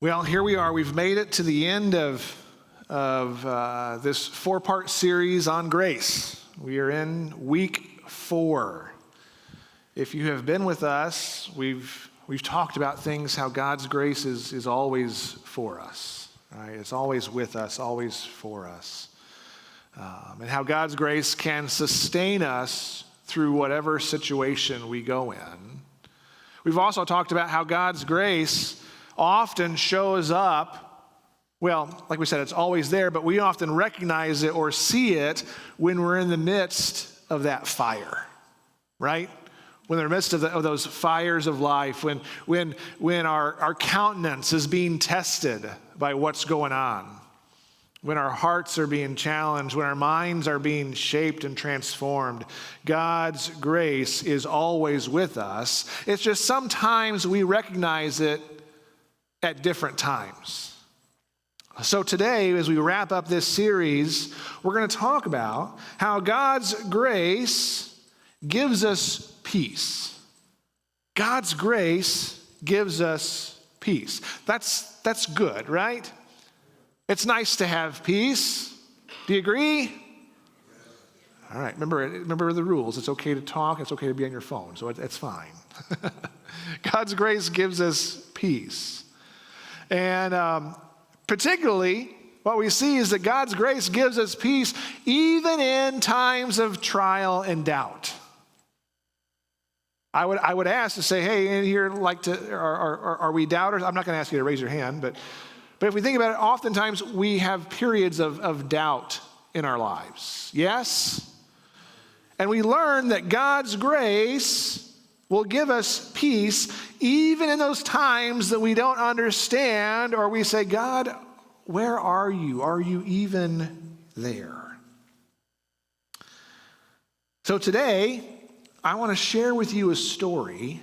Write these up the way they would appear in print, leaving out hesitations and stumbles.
Well, here we are. We've made it to the end of this four-part series on grace. We are in week 4. If you have been with us, we've talked about things, how God's grace is always for us. Right? It's always with us, always for us. And how God's grace can sustain us through whatever situation we go in. We've also talked about how God's grace often shows up, well, like we said, it's always there, but we often recognize it or see it when we're in the midst of that fire, right? When we're in the midst of those fires of life, when our countenance is being tested by what's going on, when our hearts are being challenged, when our minds are being shaped and transformed, God's grace is always with us. It's just sometimes we recognize it at different times. So today, as we wrap up this series, we're going to talk about how God's grace gives us peace. God's grace gives us peace. That's good, right? It's nice to have peace. Do you agree? All right, remember the rules. It's okay to talk. It's okay to be on your phone, so it's fine. God's grace gives us peace. And particularly, what we see is that God's grace gives us peace even in times of trial and doubt. I would ask to say, hey, in here, are we doubters? I'm not going to ask you to raise your hand, but if we think about it, oftentimes we have periods of doubt in our lives. Yes? And we learn that God's grace will give us peace even in those times that we don't understand, or we say, God, where are you? Are you even there? So today, I want to share with you a story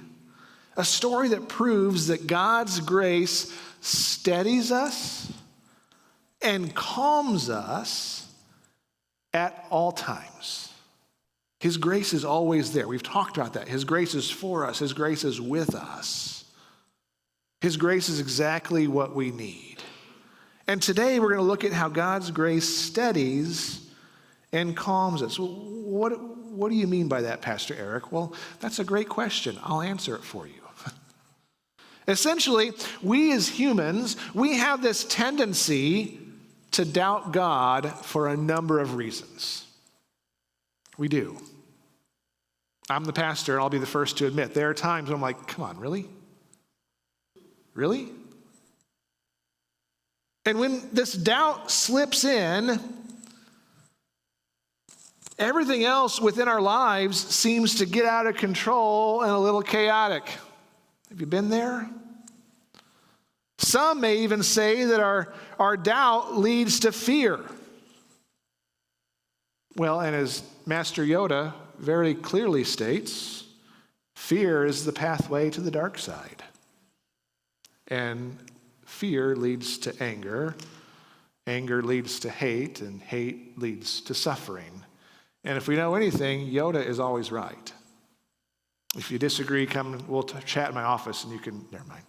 that proves that God's grace steadies us and calms us at all times. His grace is always there. We've talked about that. His grace is for us. His grace is with us. His grace is exactly what we need. And today we're going to look at how God's grace steadies and calms us. What do you mean by that, Pastor Eric? Well, that's a great question. I'll answer it for you. Essentially, we as humans, we have this tendency to doubt God for a number of reasons. We do. I'm the pastor, and I'll be the first to admit, there are times when I'm like, come on, really? Really? And when this doubt slips in, everything else within our lives seems to get out of control and a little chaotic. Have you been there? Some may even say that our doubt leads to fear. Well, and as Master Yoda very clearly states, fear is the pathway to the dark side. And fear leads to anger. Anger leads to hate, and hate leads to suffering. And if we know anything, Yoda is always right. If you disagree, we'll chat in my office and you can, never mind.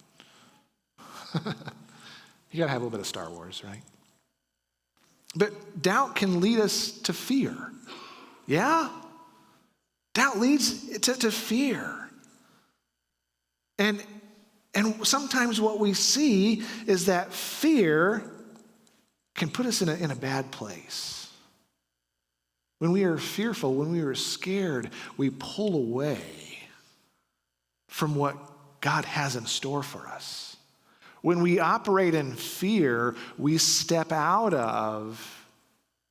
You got to have a little bit of Star Wars, right? But doubt can lead us to fear. Yeah? Doubt leads to fear. And sometimes what we see is that fear can put us in a bad place. When we are fearful, when we are scared, we pull away from what God has in store for us. When we operate in fear, we step out of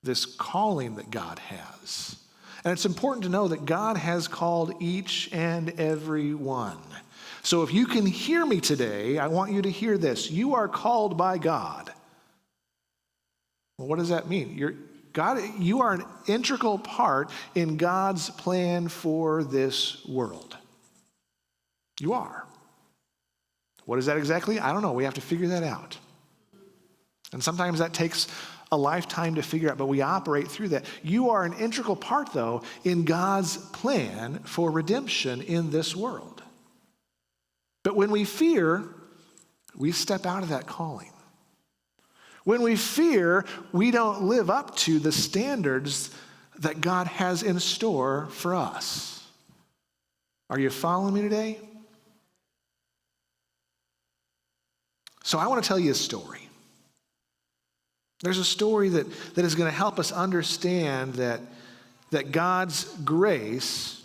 this calling that God has. And it's important to know that God has called each and every one. So if you can hear me today, I want you to hear this. You are called by God. Well, what does that mean? You are an integral part in God's plan for this world. You are. What is that exactly? I don't know. We have to figure that out. And sometimes that takes a lifetime to figure out, but we operate through that. You are an integral part, though, in God's plan for redemption in this world. But when we fear, we step out of that calling. When we fear, we don't live up to the standards that God has in store for us. Are you following me today? So I want to tell you a story. There's a story that is going to help us understand that God's grace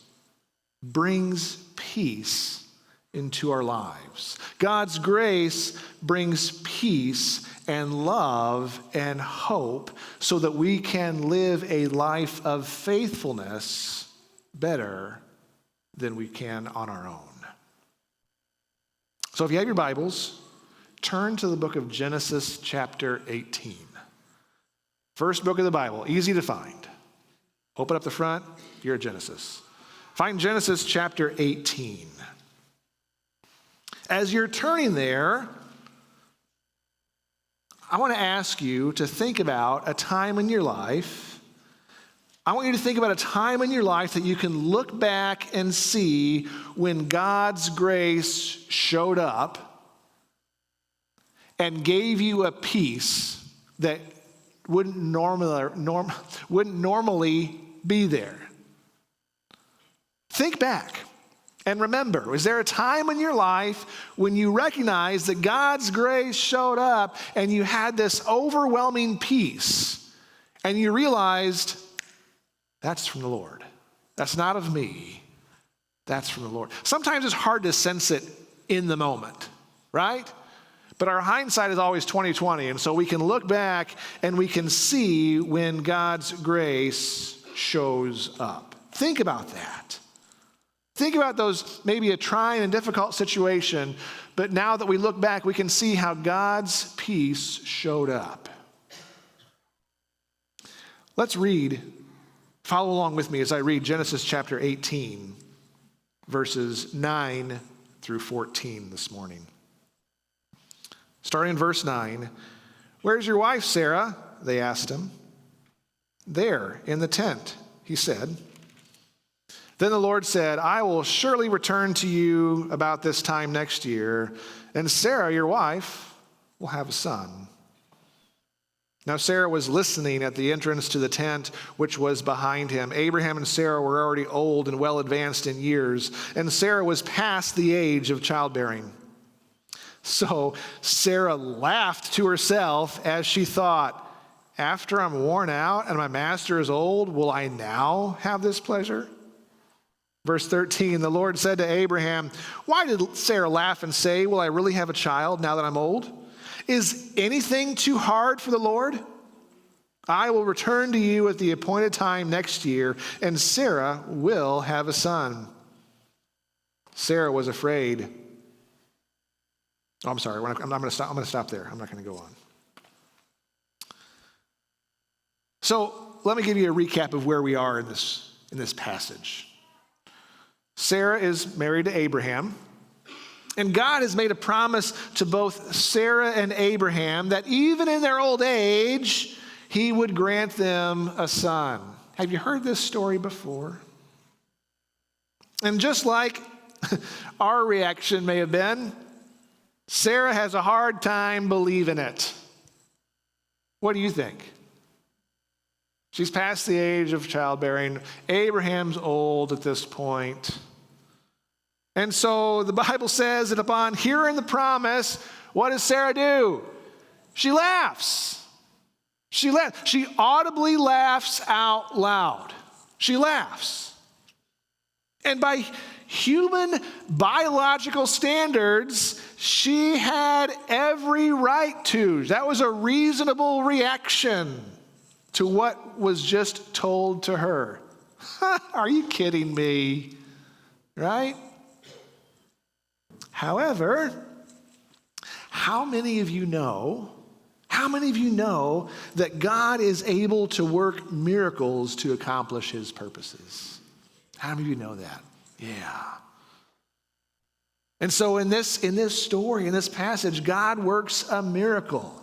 brings peace into our lives. God's grace brings peace and love and hope so that we can live a life of faithfulness better than we can on our own. So if you have your Bibles, turn to the book of Genesis chapter 18. First book of the Bible, easy to find. Open up the front, you're at Genesis. Find Genesis chapter 18. As you're turning there, I want to ask you to think about a time in your life. I want you to think about a time in your life that you can look back and see when God's grace showed up and gave you a peace that wouldn't normally be there. Think back and remember, was there a time in your life when you recognized that God's grace showed up and you had this overwhelming peace and you realized that's from the Lord. That's not of me. That's from the Lord. Sometimes it's hard to sense it in the moment, right? But our hindsight is always 20/20, and so we can look back and we can see when God's grace shows up. Think about that. Think about those, maybe a trying and difficult situation, but now that we look back, we can see how God's peace showed up. Let's read, follow along with me as I read Genesis chapter 18, verses 9 through 14 this morning. Starting in verse 9, "Where's your wife, Sarah?" they asked him. "There, in the tent," he said. Then the Lord said, "I will surely return to you about this time next year, and Sarah, your wife, will have a son." Now Sarah was listening at the entrance to the tent, which was behind him. Abraham and Sarah were already old and well advanced in years, and Sarah was past the age of childbearing. So Sarah laughed to herself as she thought, "After I'm worn out and my master is old, will I now have this pleasure?" Verse 13, the Lord said to Abraham, "Why did Sarah laugh and say, 'Will I really have a child now that I'm old?' Is anything too hard for the Lord? I will return to you at the appointed time next year, and Sarah will have a son." Sarah was afraid. Oh, I'm sorry. I'm going to stop there. I'm not going to go on. So let me give you a recap of where we are in this passage. Sarah is married to Abraham, and God has made a promise to both Sarah and Abraham that even in their old age, he would grant them a son. Have you heard this story before? And just like our reaction may have been, Sarah has a hard time believing it. What do you think? She's past the age of childbearing. Abraham's old at this point. And so the Bible says that upon hearing the promise, what does Sarah do? She laughs. She audibly laughs out loud. She laughs. And by human biological standards, she had every right to. That was a reasonable reaction to what was just told to her. Are you kidding me? Right? However, how many of you know that God is able to work miracles to accomplish his purposes? How many of you know that? Yeah. And so in this story, in this passage, God works a miracle.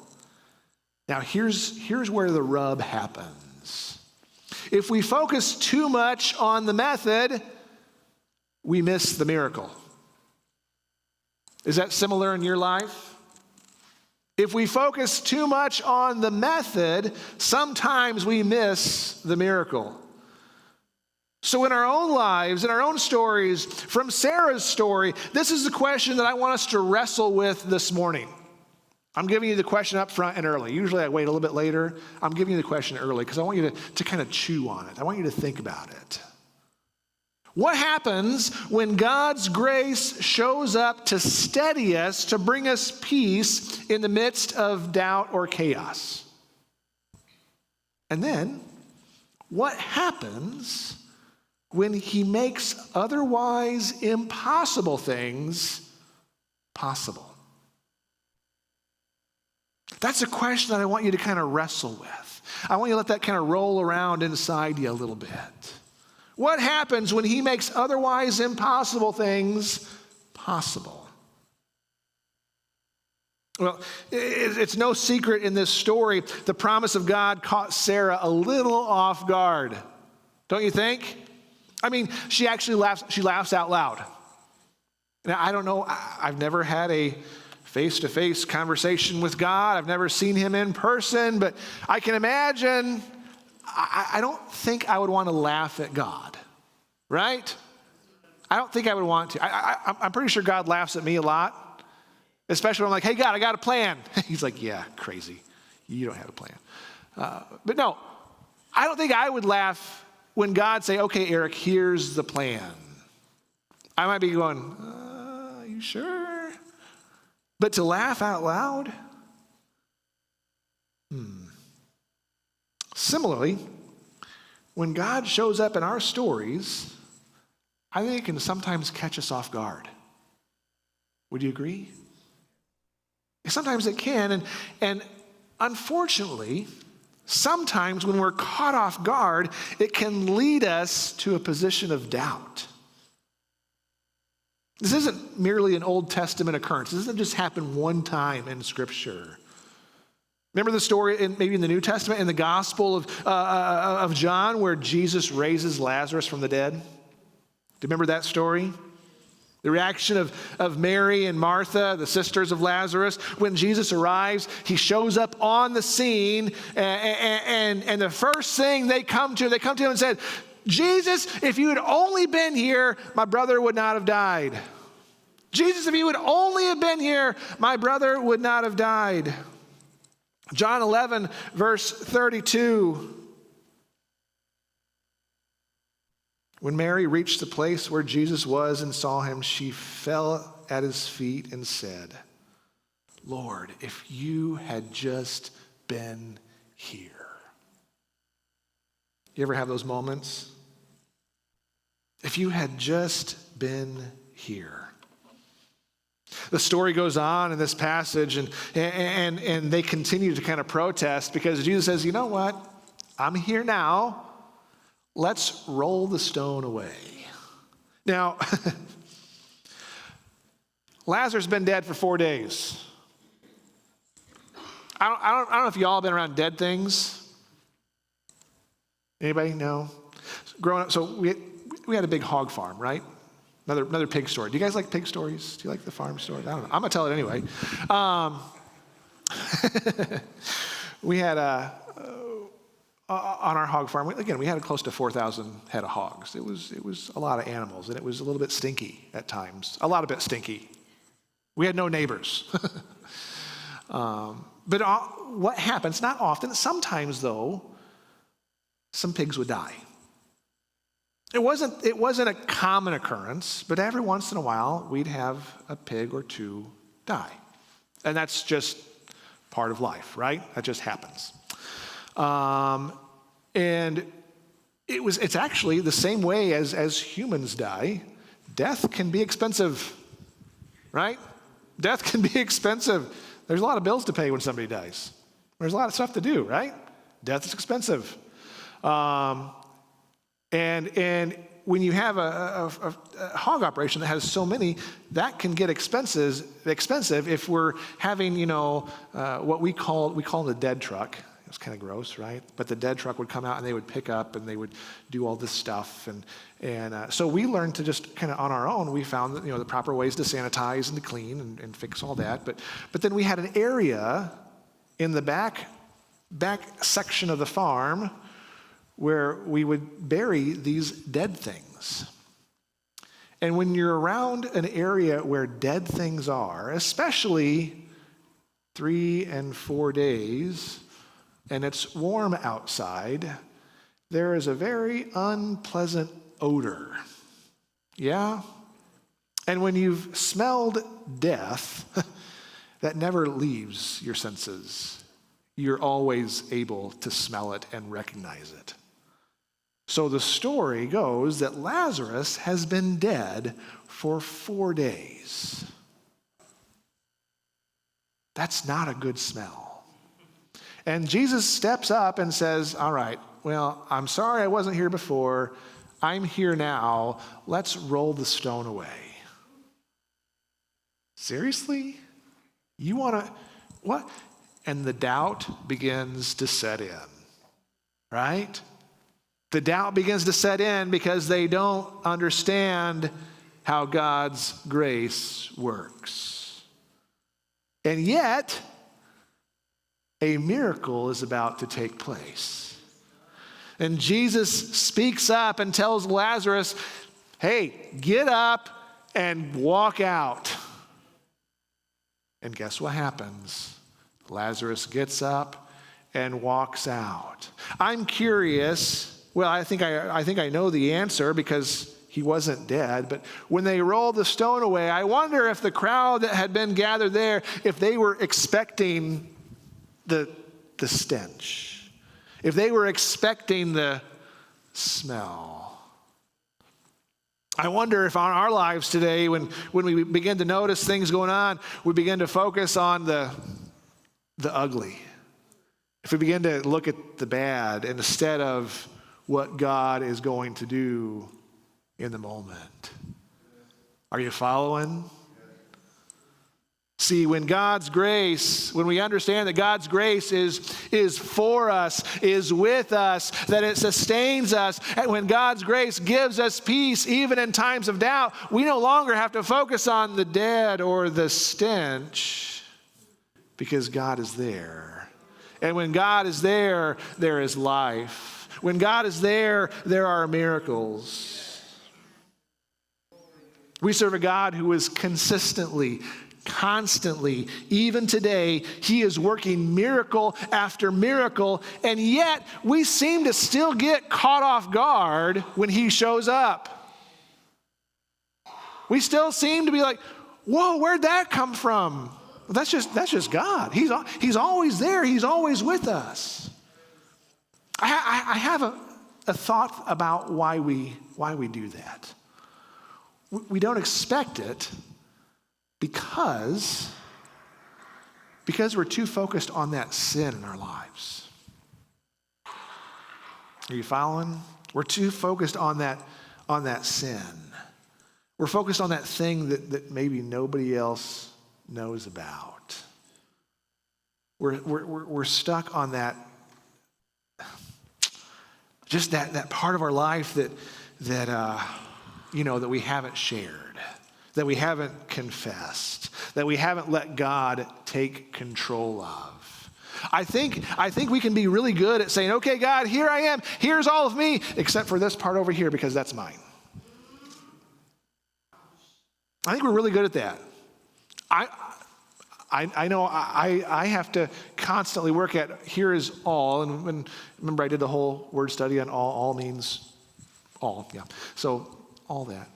Now here's where the rub happens. If we focus too much on the method, we miss the miracle. Is that similar in your life? If we focus too much on the method, sometimes we miss the miracle. So in our own lives, in our own stories, from Sarah's story, this is the question that I want us to wrestle with this morning. I'm giving you the question up front and early. Usually I wait a little bit later. I'm giving you the question early because I want you to kind of chew on it. I want you to think about it. What happens when God's grace shows up to steady us, to bring us peace in the midst of doubt or chaos? And then, what happens when he makes otherwise impossible things possible? That's a question that I want you to kind of wrestle with. I want you to let that kind of roll around inside you a little bit. What happens when he makes otherwise impossible things possible? Well, it's no secret in this story, the promise of God caught Sarah a little off guard. Don't you think? I mean, she actually laughs out loud. Now, I don't know, I've never had a face-to-face conversation with God. I've never seen him in person, but I can imagine, I don't think I would want to laugh at God, right? I don't think I would want to. I'm pretty sure God laughs at me a lot, especially when I'm like, hey, God, I got a plan. He's like, yeah, crazy. You don't have a plan. But no, I don't think I would laugh when God say, okay, Eric, here's the plan. I might be going, are you sure? But to laugh out loud? Similarly, when God shows up in our stories, I think it can sometimes catch us off guard. Would you agree? Sometimes it can, and unfortunately, sometimes when we're caught off guard, it can lead us to a position of doubt. This isn't merely an Old Testament occurrence. This doesn't just happen one time in Scripture. Remember the story maybe in the New Testament, in the Gospel of John, where Jesus raises Lazarus from the dead? Do you remember that story? The reaction of Mary and Martha, the sisters of Lazarus, when Jesus arrives, he shows up on the scene, and the first thing they come to him and said, Jesus, if you had only been here, my brother would not have died. Jesus, if you would only have been here, my brother would not have died. John 11, verse 32. When Mary reached the place where Jesus was and saw him, she fell at his feet and said, Lord, if you had just been here. You ever have those moments? If you had just been here. The story goes on in this passage, and they continue to kind of protest because Jesus says, you know what? I'm here now. Let's roll the stone away. Now, Lazarus has been dead for 4 days. I don't know if y'all have been around dead things. Anybody? No? Growing up, so we had a big hog farm, right? Another pig story. Do you guys like pig stories? Do you like the farm stories? I don't know. I'm going to tell it anyway. We had on our hog farm, we had close to 4,000 head of hogs. It was a lot of animals, and it was a little bit stinky at times. A lot of bit stinky. We had no neighbors. But what happens, not often, sometimes though, some pigs would die. It wasn't a common occurrence, but every once in a while, we'd have a pig or two die. And that's just part of life, right? That just happens. And it's actually the same way as humans die. Death can be expensive, right? Death can be expensive. There's a lot of bills to pay when somebody dies. There's a lot of stuff to do, right? Death is expensive. And when you have a hog operation that has so many, that can get expensive if we're having, what we call the dead truck. It's kind of gross, right? But the dead truck would come out and they would pick up and they would do all this stuff. And so we learned to just kind of on our own, we found that, the proper ways to sanitize and to clean and fix all that. But then we had an area in the back section of the farm where we would bury these dead things. And when you're around an area where dead things are, especially 3 and 4 days, and it's warm outside, there is a very unpleasant odor. Yeah? And when you've smelled death, that never leaves your senses. You're always able to smell it and recognize it. So the story goes that Lazarus has been dead for 4 days. That's not a good smell. And Jesus steps up and says, all right, well, I'm sorry I wasn't here before. I'm here now. Let's roll the stone away. Seriously? You want to, what? And the doubt begins to set in, right? The doubt begins to set in because they don't understand how God's grace works. And yet, a miracle is about to take place. And Jesus speaks up and tells Lazarus, hey, get up and walk out. And guess what happens? Lazarus gets up and walks out. I'm curious, well, I think I know the answer because he wasn't dead, but when they rolled the stone away, I wonder if the crowd that had been gathered there, if they were expecting the stench, if they were expecting the smell. I wonder if on our lives today, when we begin to notice things going on, we begin to focus on the ugly. If we begin to look at the bad instead of what God is going to do in the moment. Are you following? See, when we understand that God's grace is for us, is with us, that it sustains us, and when God's grace gives us peace, even in times of doubt, we no longer have to focus on the dead or the stench, because God is there. And when God is there, there is life. When God is there, there are miracles. We serve a God who is consistently, constantly, even today, he is working miracle after miracle, and yet we seem to still get caught off guard when he shows up. We still seem to be like, whoa, where'd that come from? Well, that's just God. He's always there. He's always with us. I have a thought about why we do that. We don't expect it because we're too focused on that sin in our lives. Are you following? We're too focused on that sin. We're focused on that thing that maybe nobody else knows about. We're stuck on that, just that part of our life that we haven't shared, that we haven't confessed, that we haven't let God take control of. I think we can be really good at saying, okay, God, here I am. Here's all of me, except for this part over here because that's mine. I think we're really good at that. I know I have to constantly work at here is all. And remember I did the whole word study on all. All means all, yeah. So all that.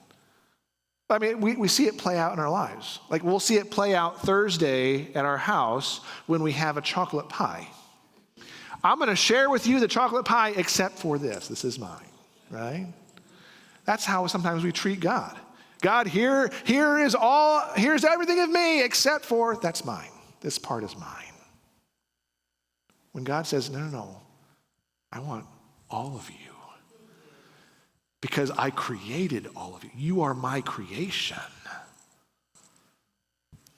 I mean, we see it play out in our lives. Like we'll see it play out Thursday at our house when we have a chocolate pie. I'm going to share with you the chocolate pie except for this. This is mine, right? That's how sometimes we treat God. God, here's everything of me except for that's mine. This part is mine. When God says, no, I want all of you. Because I created all of you. You are my creation.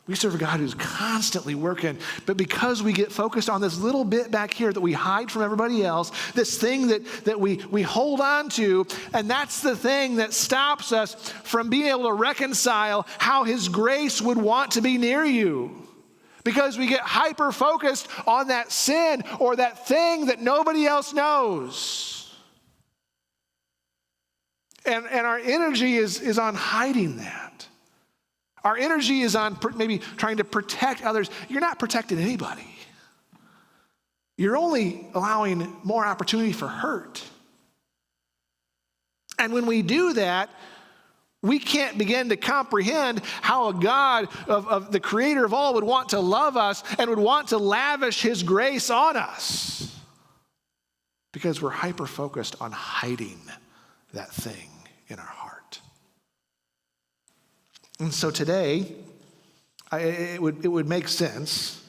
We serve a God who's constantly working. But because we get focused on this little bit back here that we hide from everybody else, this thing that we hold on to, and that's the thing that stops us from being able to reconcile how his grace would want to be near you. Because we get hyper-focused on that sin or that thing that nobody else knows. And our energy is on hiding that. Our energy is on maybe trying to protect others. You're not protecting anybody. You're only allowing more opportunity for hurt. And when we do that, we can't begin to comprehend how a God of the creator of all would want to love us and would want to lavish his grace on us. Because we're hyper-focused on hiding that thing in our heart. And so today, it would make sense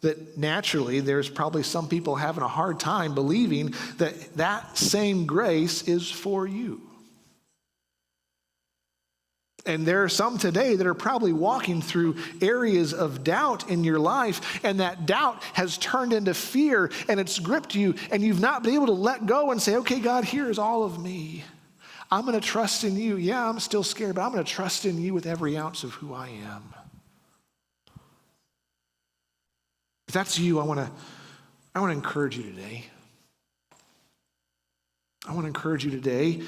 that naturally there's probably some people having a hard time believing that that same grace is for you. And there are some today that are probably walking through areas of doubt in your life, and that doubt has turned into fear, and it's gripped you, and you've not been able to let go and say, okay, God, here's all of me. I'm going to trust in you. Yeah, I'm still scared, but I'm going to trust in you with every ounce of who I am. If that's you, I want to encourage you today. I want to encourage you today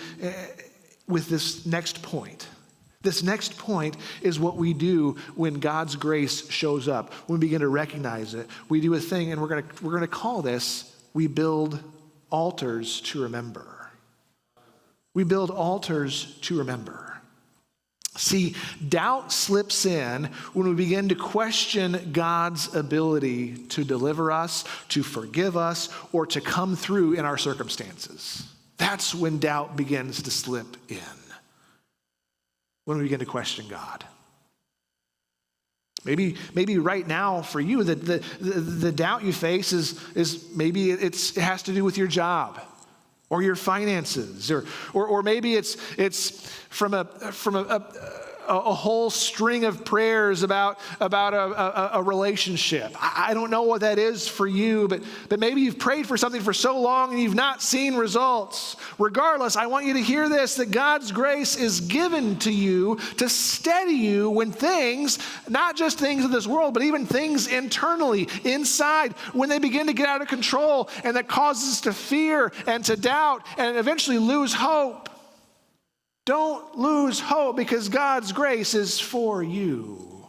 with this next point. This next point is what we do when God's grace shows up. When we begin to recognize it, we do a thing, and we're going to call this, we build altars to remember. We build altars to remember. See, doubt slips in when we begin to question God's ability to deliver us, to forgive us, or to come through in our circumstances. That's when doubt begins to slip in. When we begin to question God. Maybe right now for you, the doubt you face is maybe it has to do with your job. Or your finances, or maybe it's from a whole string of prayers about a relationship. I don't know what that is for you, but maybe you've prayed for something for so long and you've not seen results. Regardless, I want you to hear this, that God's grace is given to you to steady you when things, not just things of this world, but even things internally, inside, when they begin to get out of control, and that causes us to fear and to doubt and eventually lose hope. Don't lose hope, because God's grace is for you.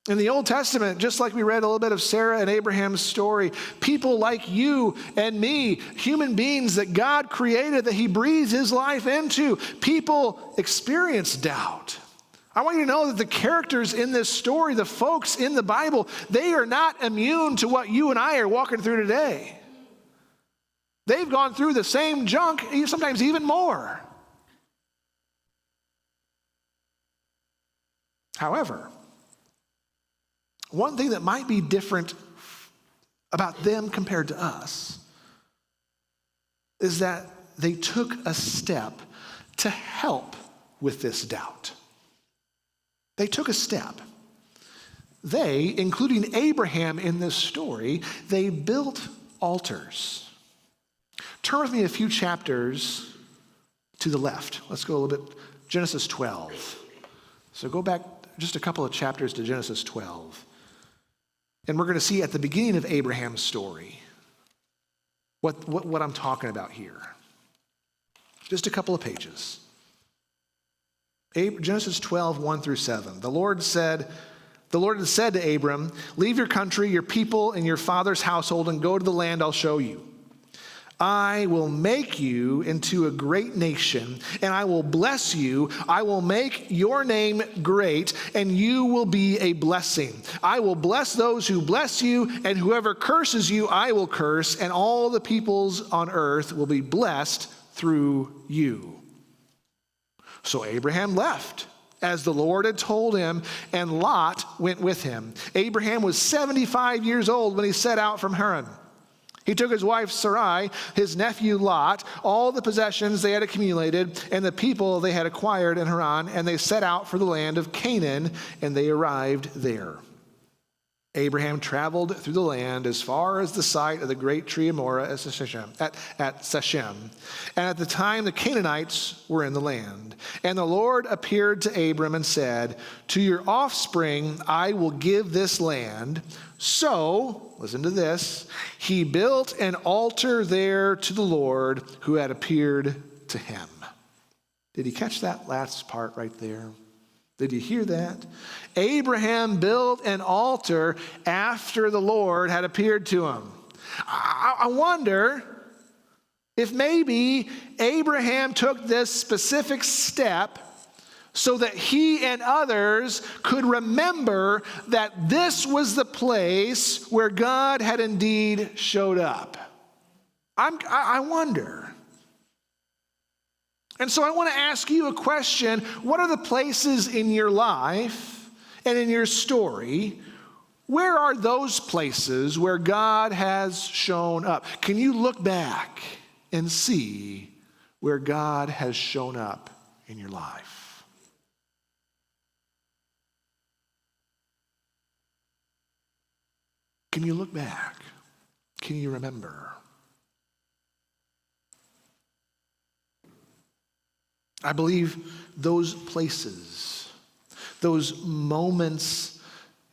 In the Old Testament, just like we read a little bit of Sarah and Abraham's story, people like you and me, human beings that God created, that he breathes his life into, people experience doubt. I want you to know that the characters in this story, the folks in the Bible, they are not immune to what you and I are walking through today. They've gone through the same junk, sometimes even more. However, one thing that might be different about them compared to us is that they took a step to help with this doubt. They took a step. They, including Abraham in this story, they built altars. Turn with me a few chapters to the left. Let's go a little bit, Genesis 12. So go back just a couple of chapters to Genesis 12. And we're going to see at the beginning of Abraham's story what I'm talking about here. Just a couple of pages. Genesis 12, 1 through 7. The Lord had said to Abram, leave your country, your people, and your father's household, and go to the land I'll show you. I will make you into a great nation, and I will bless you. I will make your name great, and you will be a blessing. I will bless those who bless you, and whoever curses you, I will curse, and all the peoples on earth will be blessed through you. So Abraham left, as the Lord had told him, and Lot went with him. Abraham was 75 years old when he set out from Haran. He took his wife Sarai, his nephew Lot, all the possessions they had accumulated, and the people they had acquired in Haran, and they set out for the land of Canaan, and they arrived there. Abraham traveled through the land as far as the site of the great tree of Moreh at Shechem. And at the time the Canaanites were in the land. And the Lord appeared to Abram and said, "To your offspring I will give this land." So, listen to this, he built an altar there to the Lord who had appeared to him. Did you catch that last part right there? Did you hear that? Abraham built an altar after the Lord had appeared to him. I wonder if maybe Abraham took this specific step so that he and others could remember that this was the place where God had indeed showed up. I wonder. And so I want to ask you a question. What are the places in your life and in your story? Where are those places where God has shown up? Can you look back and see where God has shown up in your life? Can you look back? Can you remember? I believe those places, those moments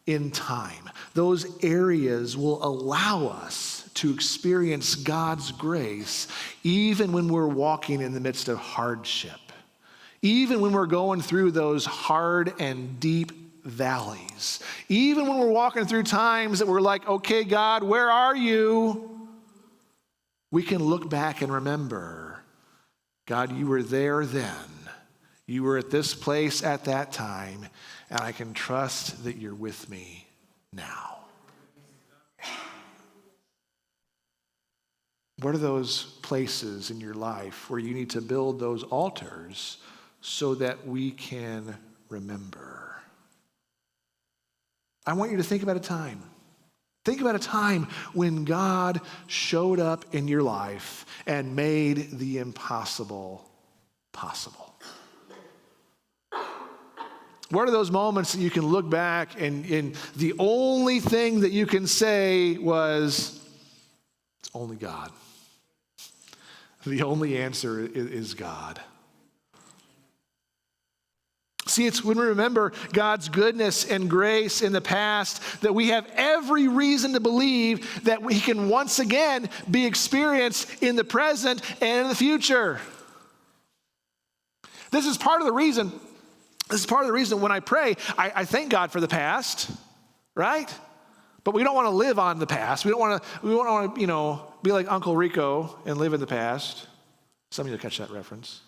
in time, those areas will allow us to experience God's grace even when we're walking in the midst of hardship, even when we're going through those hard and deep valleys, even when we're walking through times that we're like, okay, God, where are you? We can look back and remember, God, you were there then. You were at this place at that time, and I can trust that you're with me now. What are those places in your life where you need to build those altars so that we can remember? I want you to think about a time. Think about a time when God showed up in your life and made the impossible possible. What are those moments that you can look back and the only thing that you can say was, it's only God. The only answer is God. See, it's when we remember God's goodness and grace in the past that we have every reason to believe that we can once again be experienced in the present and in the future. This is part of the reason when I pray, I thank God for the past, right? But we don't want to live on the past. We don't want to, be like Uncle Rico and live in the past. Some of you will catch that reference.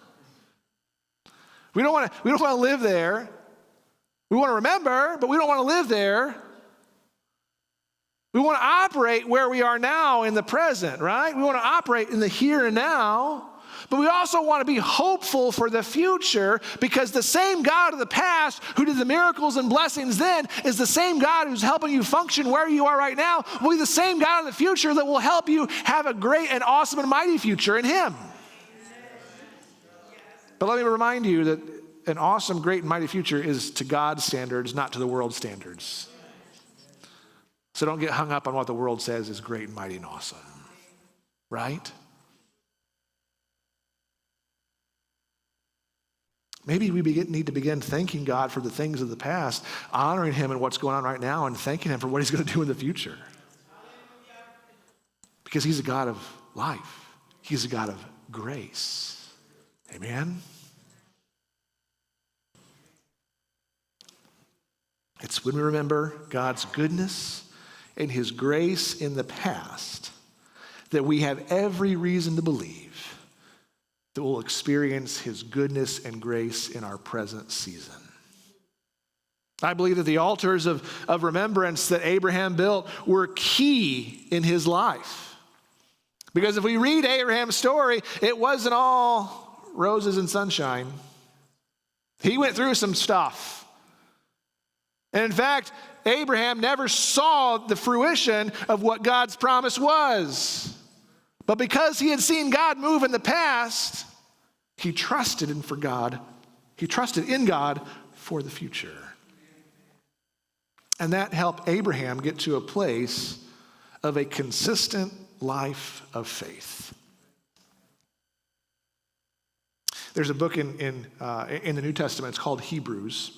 We don't want to live there. We want to remember, but we don't want to live there. We want to operate where we are now in the present, right? We want to operate in the here and now, but we also want to be hopeful for the future because the same God of the past who did the miracles and blessings then is the same God who's helping you function where you are right now, will be the same God in the future that will help you have a great and awesome and mighty future in Him. But let me remind you that an awesome, great, and mighty future is to God's standards, not to the world's standards. So don't get hung up on what the world says is great and mighty and awesome, right? Maybe we need to begin thanking God for the things of the past, honoring Him in what's going on right now, and thanking Him for what He's going to do in the future. Because He's a God of life. He's a God of grace. Amen? It's when we remember God's goodness and His grace in the past that we have every reason to believe that we'll experience His goodness and grace in our present season. I believe that the altars of remembrance that Abraham built were key in his life. Because if we read Abraham's story, it wasn't all roses and sunshine. He went through some stuff. And in fact, Abraham never saw the fruition of what God's promise was. But because he had seen God move in the past, he trusted in God for the future. And that helped Abraham get to a place of a consistent life of faith. There's a book in the New Testament. It's called Hebrews.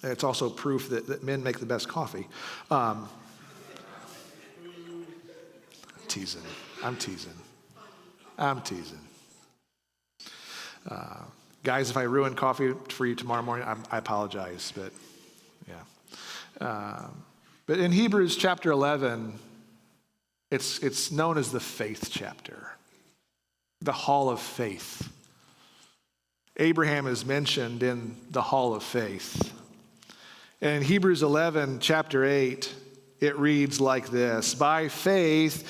It's also proof that men make the best coffee. I'm teasing. Guys, if I ruin coffee for you tomorrow morning, I apologize. But yeah. But in Hebrews chapter 11, it's known as the faith chapter, the hall of faith. Abraham is mentioned in the hall of faith. And in Hebrews 11, chapter 8, it reads like this: By faith,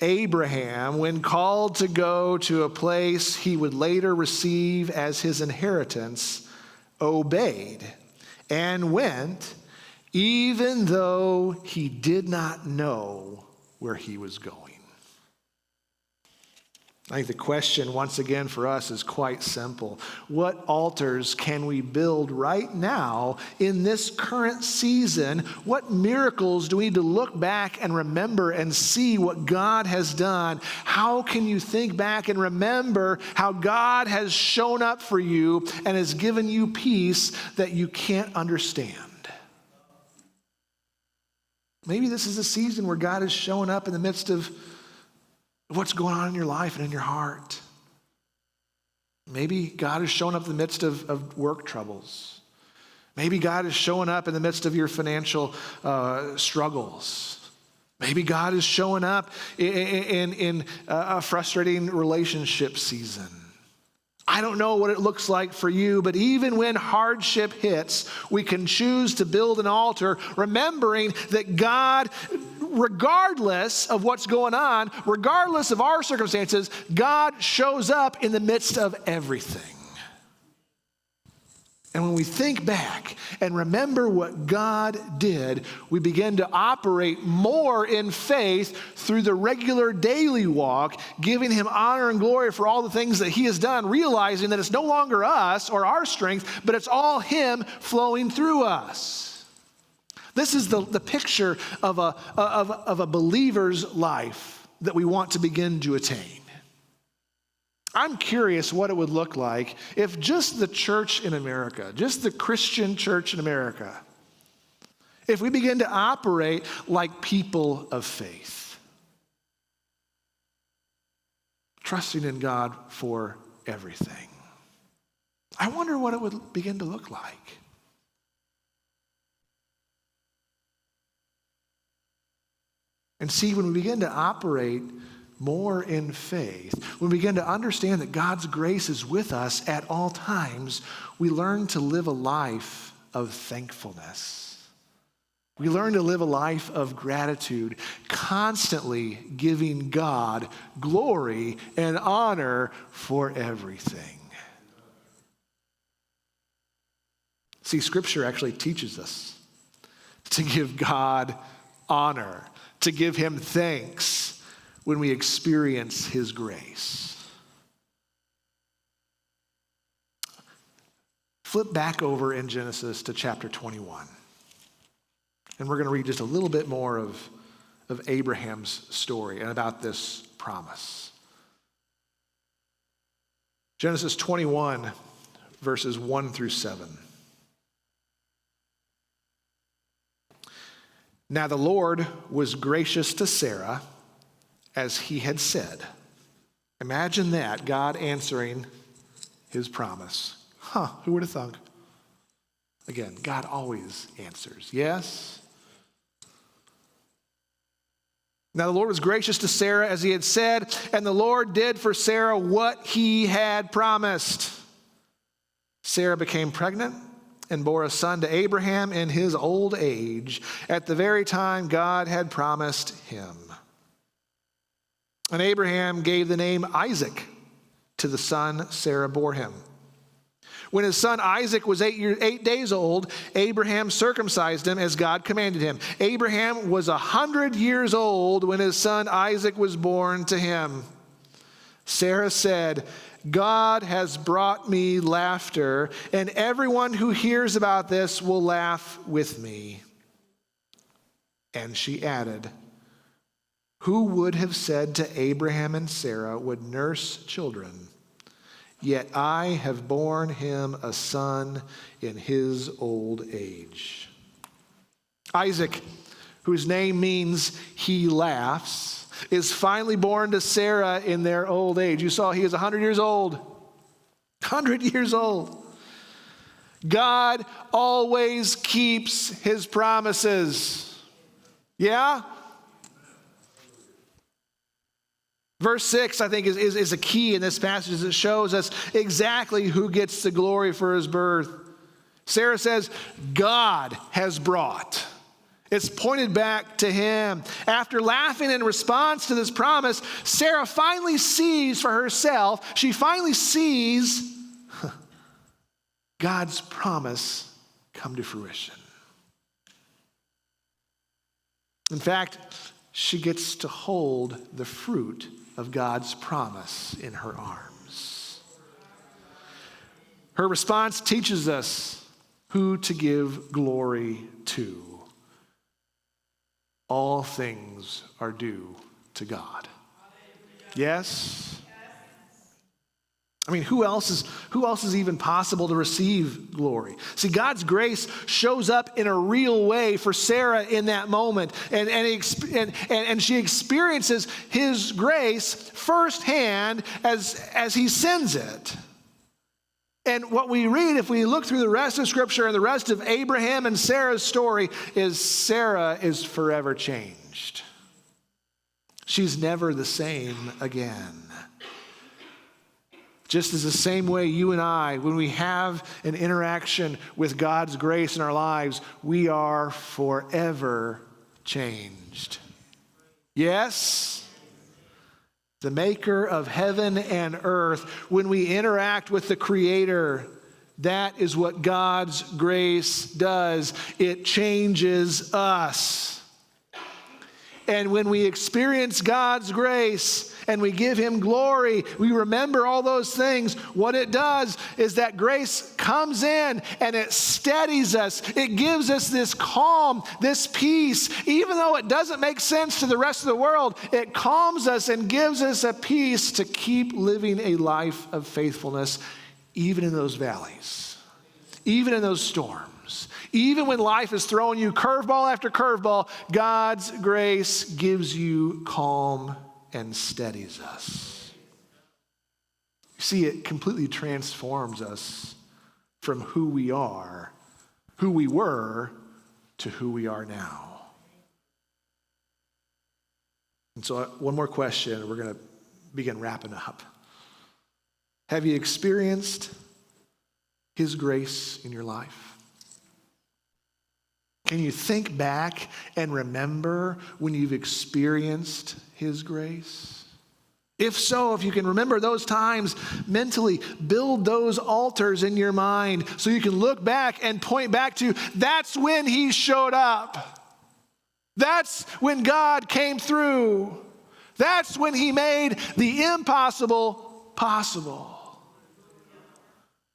Abraham, when called to go to a place he would later receive as his inheritance, obeyed and went, even though he did not know where he was going. I think the question, once again, for us is quite simple. What altars can we build right now in this current season? What miracles do we need to look back and remember and see what God has done? How can you think back and remember how God has shown up for you and has given you peace that you can't understand? Maybe this is a season where God is showing up in the midst of what's going on in your life and in your heart. Maybe God is showing up in the midst of work troubles. Maybe God is showing up in the midst of your financial struggles. Maybe God is showing up in a frustrating relationship season. I don't know what it looks like for you, but even when hardship hits, we can choose to build an altar, remembering that God, regardless of what's going on, regardless of our circumstances, God shows up in the midst of everything. And when we think back and remember what God did, we begin to operate more in faith through the regular daily walk, giving him honor and glory for all the things that he has done, realizing that it's no longer us or our strength, but it's all him flowing through us. This is the picture of a believer's life that we want to begin to attain. I'm curious what it would look like if just the church in America, just the Christian church in America, if we begin to operate like people of faith, trusting in God for everything. I wonder what it would begin to look like. And see, when we begin to operate more in faith, when we begin to understand that God's grace is with us at all times, we learn to live a life of thankfulness. We learn to live a life of gratitude, constantly giving God glory and honor for everything. See, Scripture actually teaches us to give God honor, to give him thanks when we experience his grace. Flip back over in Genesis to chapter 21. And we're going to read just a little bit more of Abraham's story and about this promise. Genesis 21, verses 1 through 7. Now the Lord was gracious to Sarah, as he had said. Imagine that, God answering his promise. Who would have thunk? Again, God always answers. Yes? Now the Lord was gracious to Sarah as he had said, and the Lord did for Sarah what he had promised. Sarah became pregnant and bore a son to Abraham in his old age, at the very time God had promised him. And Abraham gave the name Isaac to the son Sarah bore him. When his son Isaac was 8 days old, Abraham circumcised him as God commanded him. Abraham was 100 years old when his son Isaac was born to him. Sarah said, God has brought me laughter, and everyone who hears about this will laugh with me. And she added, who would have said to Abraham and Sarah would nurse children? Yet I have borne him a son in his old age. Isaac, whose name means he laughs, is finally born to Sarah in their old age. You saw he is 100 years old. 100 years old. God always keeps his promises. Yeah? Verse 6, I think, is a key in this passage. It shows us exactly who gets the glory for his birth. Sarah says, God has brought. It's pointed back to him. After laughing in response to this promise, Sarah finally sees for herself, she finally sees God's promise come to fruition. In fact, she gets to hold the fruit of God's promise in her arms. Her response teaches us who to give glory to. All things are due to God. Yes? I mean, who else is even possible to receive glory? See, God's grace shows up in a real way for Sarah in that moment, and she experiences his grace firsthand as he sends it. And what we read, if we look through the rest of Scripture and the rest of Abraham and Sarah's story, is Sarah is forever changed. She's never the same again. Just as the same way you and I, when we have an interaction with God's grace in our lives, we are forever changed. Yes? The maker of heaven and earth, when we interact with the Creator, that is what God's grace does. It changes us. And when we experience God's grace and we give him glory, we remember all those things. What it does is that grace comes in and it steadies us. It gives us this calm, this peace. Even though it doesn't make sense to the rest of the world, it calms us and gives us a peace to keep living a life of faithfulness, even in those valleys, even in those storms. Even when life is throwing you curveball after curveball, God's grace gives you calm and steadies us. You see, it completely transforms us from who we are, who we were, to who we are now. And so one more question, and we're going to begin wrapping up. Have you experienced his grace in your life? Can you think back and remember when you've experienced his grace? If so, if you can remember those times mentally, build those altars in your mind so you can look back and point back to, that's when he showed up. That's when God came through. That's when he made the impossible possible.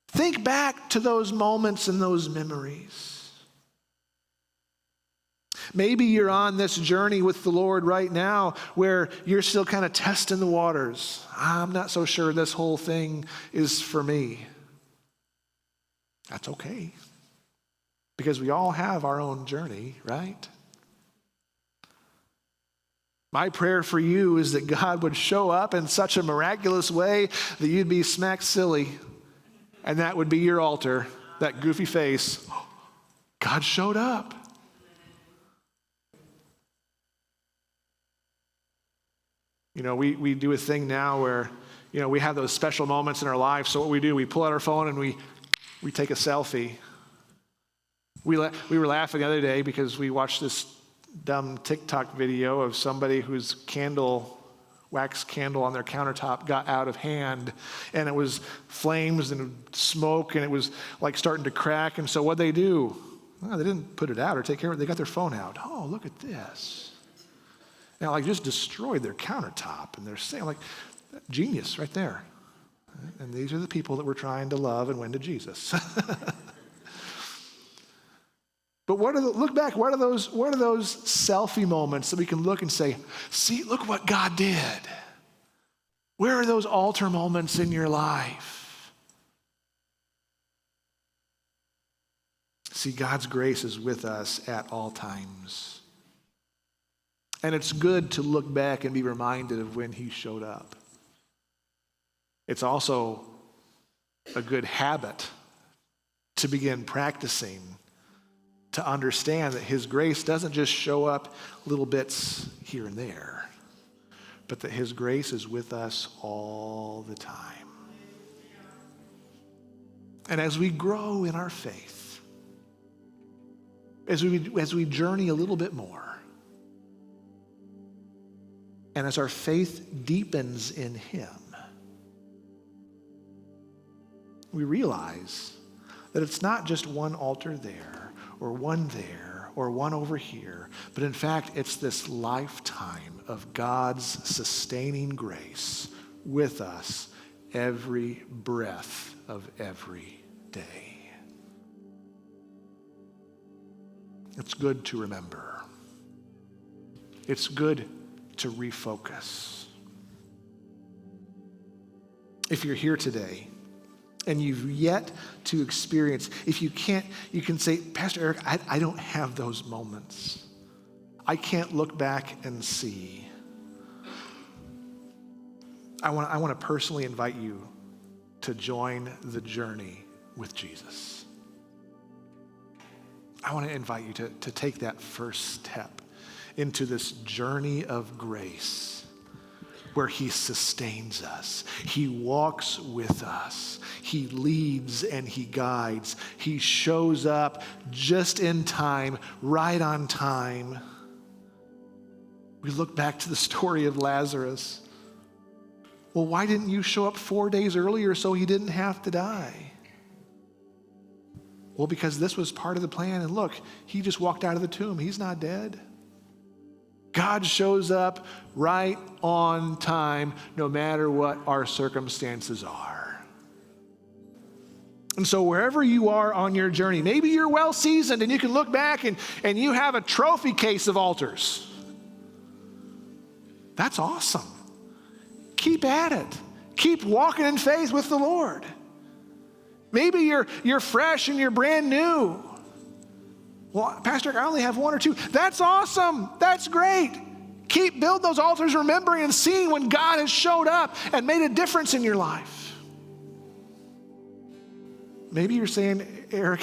Think back to those moments and those memories. Maybe you're on this journey with the Lord right now where you're still kind of testing the waters. I'm not so sure this whole thing is for me. That's okay. Because we all have our own journey, right? My prayer for you is that God would show up in such a miraculous way that you'd be smack silly. And that would be your altar, that goofy face. God showed up. You know, we do a thing now where, you know, we have those special moments in our life. So what we do, we pull out our phone and we take a selfie. We were laughing the other day because we watched this dumb TikTok video of somebody whose candle wax candle on their countertop got out of hand, and it was flames and smoke, and it was like starting to crack. And so what'd they do? Well, they didn't put it out or take care of it. They got their phone out. Oh, look at this. Now, like, just destroyed their countertop, and they're saying, like, genius right there. And these are the people that we're trying to love and win to Jesus. But look back, what are those selfie moments that we can look and say, see, look what God did? Where are those altar moments in your life? See, God's grace is with us at all times. And it's good to look back and be reminded of when he showed up. It's also a good habit to begin practicing, to understand that his grace doesn't just show up little bits here and there, but that his grace is with us all the time. And as we grow in our faith, as we journey a little bit more, and as our faith deepens in him, we realize that it's not just one altar there, or one there, or one over here, but in fact, it's this lifetime of God's sustaining grace with us every breath of every day. It's good to remember. It's good to refocus. If you're here today and you've yet to experience, if you can't, you can say, Pastor Eric, I don't have those moments. I can't look back and see. I want to personally invite you to join the journey with Jesus. I want to invite you to take that first step into this journey of grace where he sustains us. He walks with us. He leads and he guides. He shows up just in time, right on time. We look back to the story of Lazarus. Well, why didn't you show up 4 days earlier so he didn't have to die? Well, because this was part of the plan. And look, he just walked out of the tomb. He's not dead. God shows up right on time, no matter what our circumstances are. And so wherever you are on your journey, maybe you're well seasoned and you can look back and you have a trophy case of altars. That's awesome. Keep at it. Keep walking in faith with the Lord. Maybe you're fresh and you're brand new. Well, Pastor, I only have one or two. That's awesome. That's great. Build those altars, remembering and seeing when God has showed up and made a difference in your life. Maybe you're saying, Eric,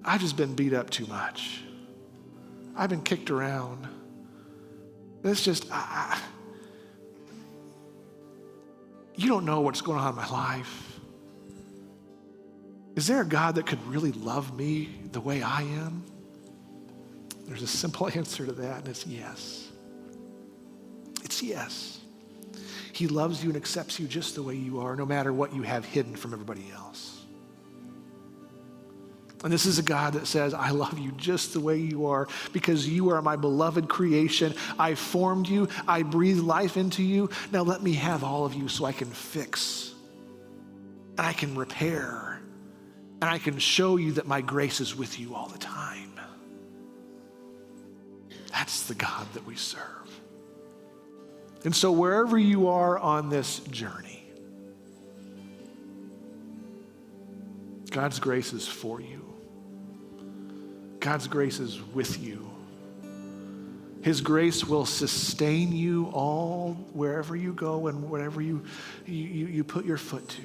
I've just been beat up too much. I've been kicked around. It's just, you don't know what's going on in my life. Is there a God that could really love me the way I am? There's a simple answer to that, and it's yes. It's yes. He loves you and accepts you just the way you are, no matter what you have hidden from everybody else. And this is a God that says, I love you just the way you are because you are my beloved creation. I formed you. I breathed life into you. Now let me have all of you so I can fix and I can repair and I can show you that my grace is with you all the time. That's the God that we serve. And so wherever you are on this journey, God's grace is for you. God's grace is with you. His grace will sustain you all wherever you go and whatever you put your foot to.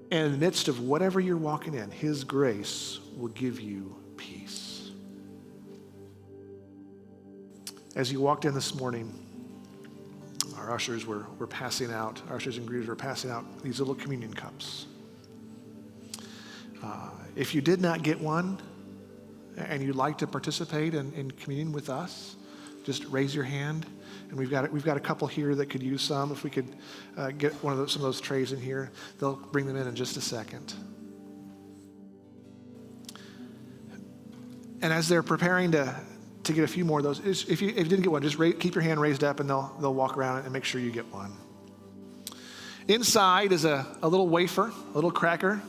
And in the midst of whatever you're walking in, his grace will give you peace. As you walked in this morning, our ushers were passing out, ushers and greeters were passing out these little communion cups. If you did not get one and you'd like to participate in communion with us, just raise your hand. And we've got a couple here that could use some. If we could get some of those trays in here, they'll bring them in just a second. And as they're preparing to get a few more of those, if you didn't get one, just keep your hand raised up, and they'll walk around and make sure you get one. Inside is a little wafer, a little cracker,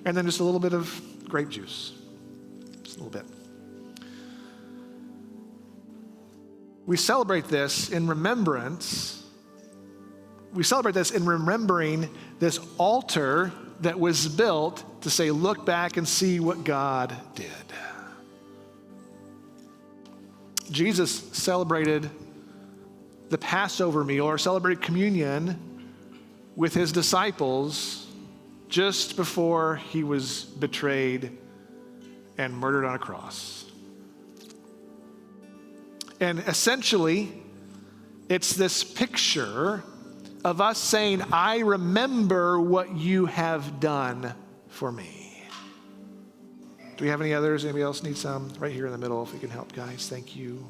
and then just a little bit of grape juice, just a little bit. We celebrate this in remembrance. We celebrate this in remembering this altar that was built to say, look back and see what God did. Jesus celebrated the Passover meal, or celebrated communion with his disciples just before he was betrayed and murdered on a cross. And essentially, it's this picture of us saying, I remember what you have done for me. Do we have any others? Anybody else need some? Right here in the middle, if we can help, guys. Thank you.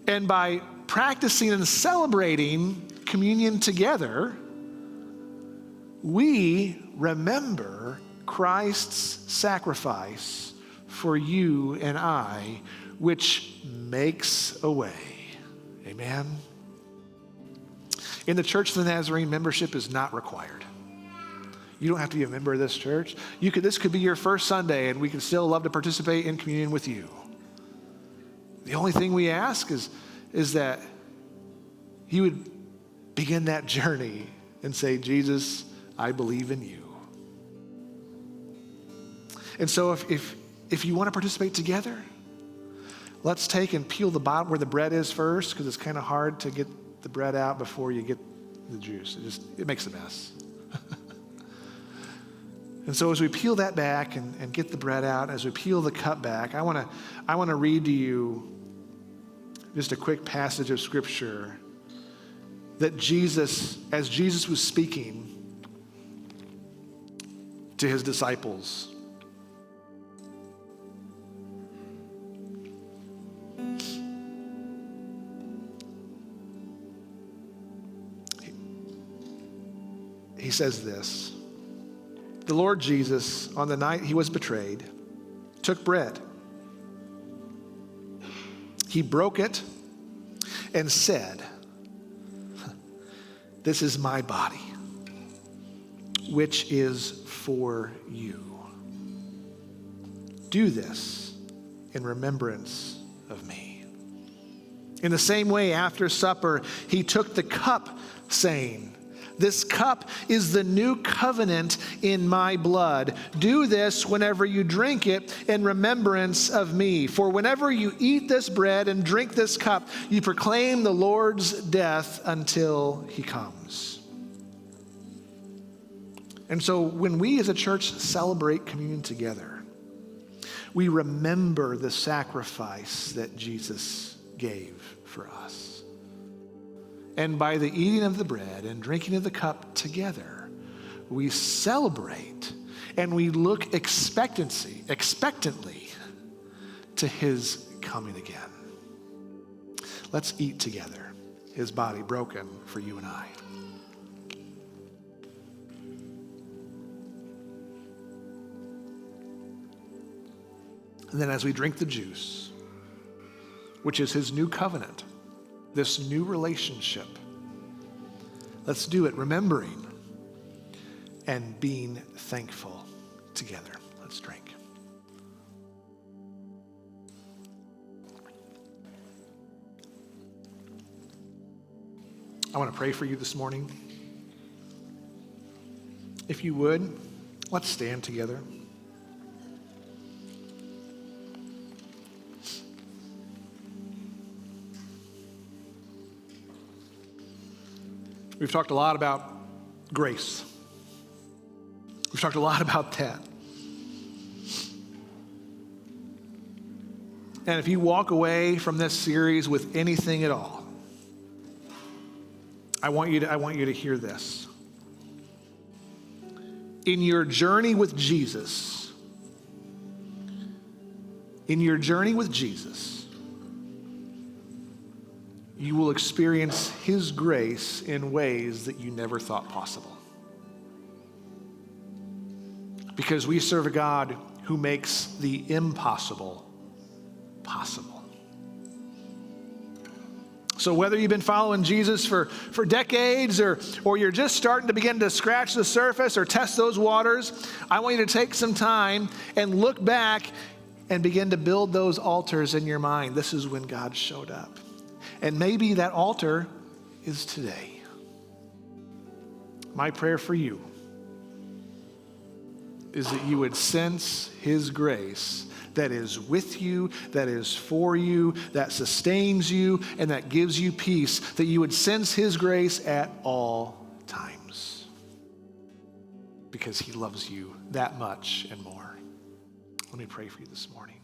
And by practicing and celebrating communion together, we remember Christ's sacrifice for you and I, which makes a way. Amen. In the Church of the Nazarene, membership is not required. You don't have to be a member of this church. This could be your first Sunday, and we can still love to participate in communion with you. The only thing we ask is that you would begin that journey and say, Jesus, I believe in you. And so if you want to participate together, let's take and peel the bottom where the bread is first, because it's kind of hard to get the bread out before you get the juice. It makes a mess. And so as we peel that back and get the bread out, as we peel the cup back, I want to read to you just a quick passage of Scripture that as Jesus was speaking to his disciples. He says this: the Lord Jesus, on the night he was betrayed, took bread. He broke it and said, this is my body, which is for you. Do this in remembrance of me. In the same way, after supper, he took the cup, saying, this cup is the new covenant in my blood. Do this whenever you drink it in remembrance of me. For whenever you eat this bread and drink this cup, you proclaim the Lord's death until he comes. And so when we as a church celebrate communion together, we remember the sacrifice that Jesus gave for us. And by the eating of the bread and drinking of the cup together, we celebrate and we look expectantly to his coming again. Let's eat together, his body broken for you and I. And then as we drink the juice, which is his new covenant, this new relationship, let's do it remembering and being thankful together. Let's drink. I want to pray for you this morning. If you would, let's stand together. We've talked a lot about grace. We've talked a lot about that. And if you walk away from this series with anything at all, I want you to hear this. In your journey with Jesus, in your journey with Jesus, you will experience his grace in ways that you never thought possible. Because we serve a God who makes the impossible possible. So whether you've been following Jesus for decades or you're just starting to begin to scratch the surface or test those waters, I want you to take some time and look back and begin to build those altars in your mind. This is when God showed up. And maybe that altar is today. My prayer for you is that you would sense his grace that is with you, that is for you, that sustains you, and that gives you peace, that you would sense his grace at all times. Because he loves you that much and more. Let me pray for you this morning.